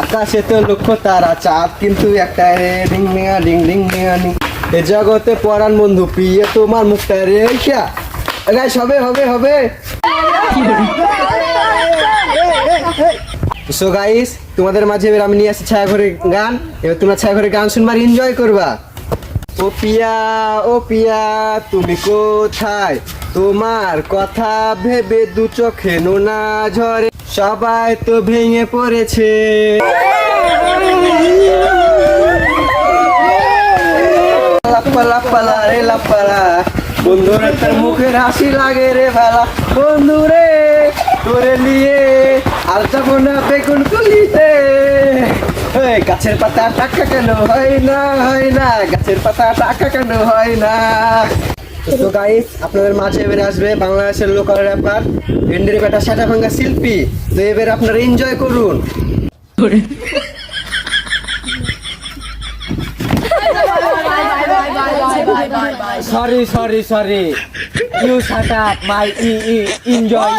আকাশে তো লক্ষ্য তারা, চাঁদ কিন্তু একটা রে, ডিং ডিঙা ডিং ডিং ডিঙা ডিং। এ জগতে পরাণ বন্ধু, প্রিয় তোমার মুখটা রে গাইস, হবে হবে হবে। সো গাইস, তোমাদের মাঝে এবার আমি নিয়ে আসছি ছায়াঘরের গান। এবার তোমরা ছায়াঘরের গান শুনবা, এনজয় করবা। ও পিয়া তুমি কোথায়, তোমার কথা ভেবে দু চোখে নোনা ঝরে, সবাই তো ভেঙে পড়েছে। বন্ধুরা তার মুখের হাসি লাগে রে ভালা, বন্ধু রে তোরে নিয়ে আর যাবো না বেগুন কুলিতে। গাছের পাতা টাকা কেন হয় না, হয় না, গাছের পাতা টাকা কেন হয় না। তো গাইস, আপনাদের মাঝে এবারে আসবে বাংলাদেশের লোকাল র্যাপার ভেন্ডেরি বেটা সাটা ভাঙ্গা শিল্পী। তো এবারে আপনারা এনজয় করুন। Sorry. You shut up. My enjoy.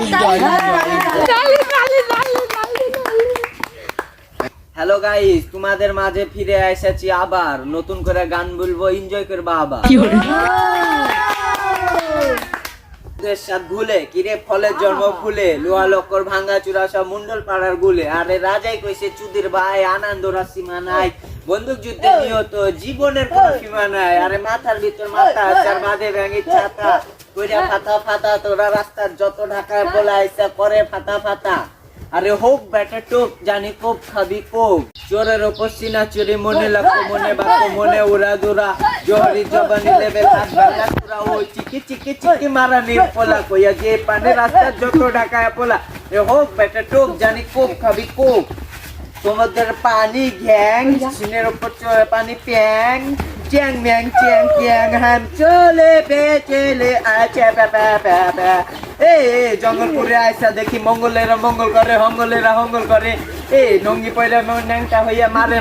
Hello guys, তোমাদের মাঝে ফিরে এসেছি আবার, নতুন করে গান বলবো, এনজয় করবা আবার। ভুলে কিরে ফলের জন্ম ফুলে, লোহা লক্কর ভাঙ্গা চূড়া সব মুন্ডল পাড়ার গুলে। আরে রাজাই কইছে চুদির ভাই, আনন্দ সীমা নাই, বন্দুক যুদ্ধে নিহত, জীবনের কোন সীমা নাই। আরে মাথার ভিতর মাথা, চার বাঁধে ভেঙে ছাতা, কইরা ফাতা তোরা রাস্তার যত ঢাকায় বলাইছে করে ফাতা। আরে হোক ব্যাটা টোপ, জানি কোপ খাবি কোপ, চোরের ওপর সিনা চুরি, মনে লাগতো মনে বাক্য মনে উড়া দুরা, জহরি জবানি লেবে হাত বাঁকা তুরা, ও চিকি মারা নির্পলা, কইয়া যে পানে রাস্তার যত ঢাকায় পোলা। এ হোক ব্যাটা টোপ, জানি কোপ খাবি কোপ, তোমাদের পানি ঘ্যাং, সিনের ওপর পানি প্যাং, চ্যাং ম্যাং চ্যাং চ্যাং, হাম চলে বেচেলে আছে প্যা। এ জঙ্গলপুরে আইসা দেখি মঙ্গলেরা মঙ্গল করে, হঙ্গলেরা হঙ্গল করে, এ নঙ্গি পয়লা ন্যাংটা হইয়া মারে